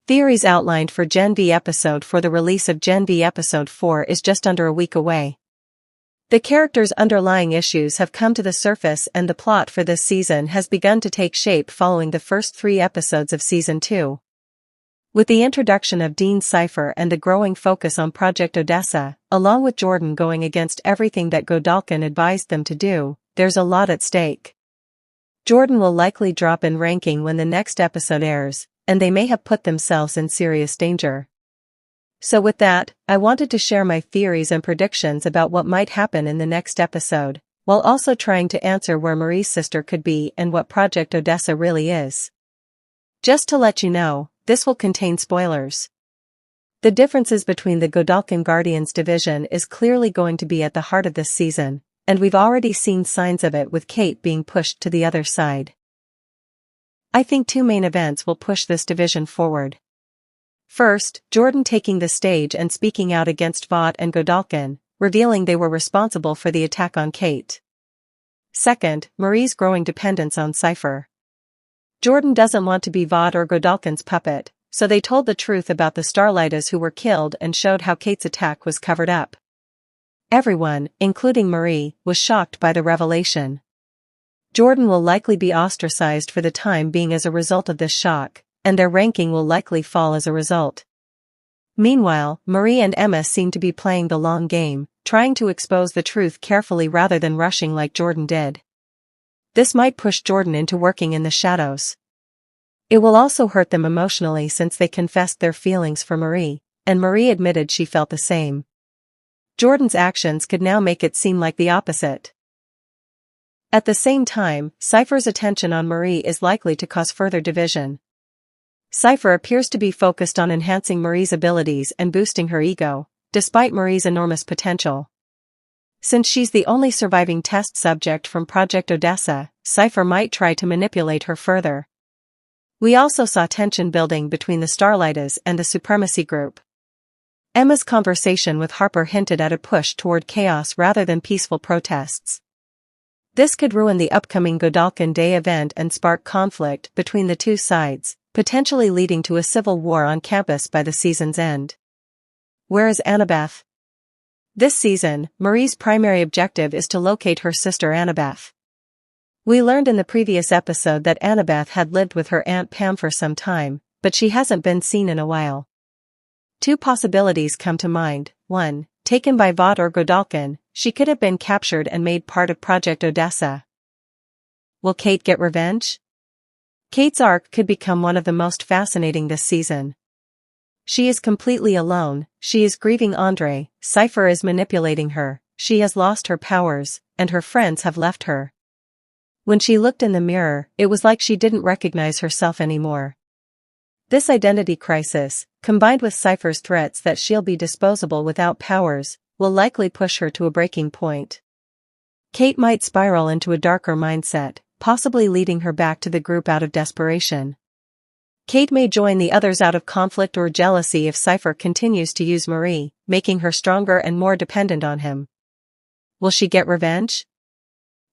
Theories outlined for Gen V episode 4. The release of Gen V episode 4 is just under a week away. The characters' underlying issues have come to the surface and the plot for this season has begun to take shape following the first 3 episodes of Season 2. With the introduction of Dean Cypher and the growing focus on Project Odessa, along with Jordan going against everything that Godolkin advised them to do, there's a lot at stake. Jordan will likely drop in ranking when the next episode airs, and they may have put themselves in serious danger. So with that, I wanted to share my theories and predictions about what might happen in the next episode, while also trying to answer where Marie's sister could be and what Project Odessa really is. Just to let you know, this will contain spoilers. The differences between the Godolkin Guardians division is clearly going to be at the heart of this season, and we've already seen signs of it with Kate being pushed to the other side. I think 2 main events will push this division forward. First, Jordan taking the stage and speaking out against Vought and Godolkin, revealing they were responsible for the attack on Kate. Second, Marie's growing dependence on Cypher. Jordan doesn't want to be Vought or Godolkin's puppet, so they told the truth about the Starlighters who were killed and showed how Kate's attack was covered up. Everyone, including Marie, was shocked by the revelation. Jordan will likely be ostracized for the time being as a result of this shock, and their ranking will likely fall as a result. Meanwhile, Marie and Emma seem to be playing the long game, trying to expose the truth carefully rather than rushing like Jordan did. This might push Jordan into working in the shadows. It will also hurt them emotionally since they confessed their feelings for Marie, and Marie admitted she felt the same. Jordan's actions could now make it seem like the opposite. At the same time, Cypher's attention on Marie is likely to cause further division. Cypher appears to be focused on enhancing Marie's abilities and boosting her ego, despite Marie's enormous potential. Since she's the only surviving test subject from Project Odessa, Cypher might try to manipulate her further. We also saw tension building between the Starlighters and the Supremacy Group. Emma's conversation with Harper hinted at a push toward chaos rather than peaceful protests. This could ruin the upcoming Godolkin Day event and spark conflict between the two sides, potentially leading to a civil war on campus by the season's end. Where is Annabeth? This season, Marie's primary objective is to locate her sister Annabeth. We learned in the previous episode that Annabeth had lived with her Aunt Pam for some time, but she hasn't been seen in a while. 2 possibilities come to mind. 1. Taken by Vought or Godolkin, she could have been captured and made part of Project Odessa. Will Kate get revenge? Kate's arc could become one of the most fascinating this season. She is completely alone, she is grieving Andre, Cypher is manipulating her, she has lost her powers, and her friends have left her. When she looked in the mirror, it was like she didn't recognize herself anymore. This identity crisis, combined with Cypher's threats that she'll be disposable without powers, will likely push her to a breaking point. Kate might spiral into a darker mindset, possibly leading her back to the group out of desperation. Kate may join the others out of conflict or jealousy if Cypher continues to use Marie, making her stronger and more dependent on him. Will she get revenge?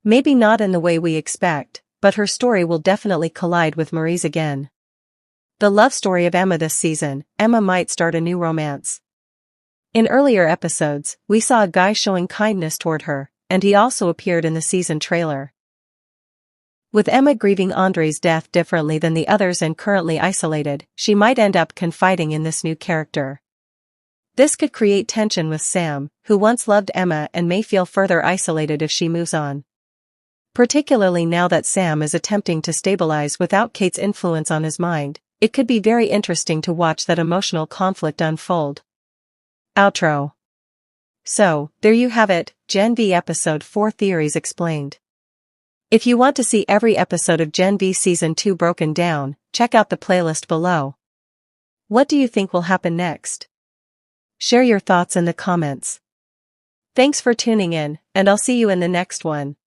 Maybe not in the way we expect, but her story will definitely collide with Marie's again. The love story of Emma this season, Emma might start a new romance. In earlier episodes, we saw a guy showing kindness toward her, and he also appeared in the season trailer. With Emma grieving Andre's death differently than the others and currently isolated, she might end up confiding in this new character. This could create tension with Sam, who once loved Emma and may feel further isolated if she moves on. Particularly now that Sam is attempting to stabilize without Kate's influence on his mind, it could be very interesting to watch that emotional conflict unfold. Outro. So, there you have it, Gen V Episode 4 Theories Explained. If you want to see every episode of Gen V Season 2 broken down, check out the playlist below. What do you think will happen next? Share your thoughts in the comments. Thanks for tuning in, and I'll see you in the next one.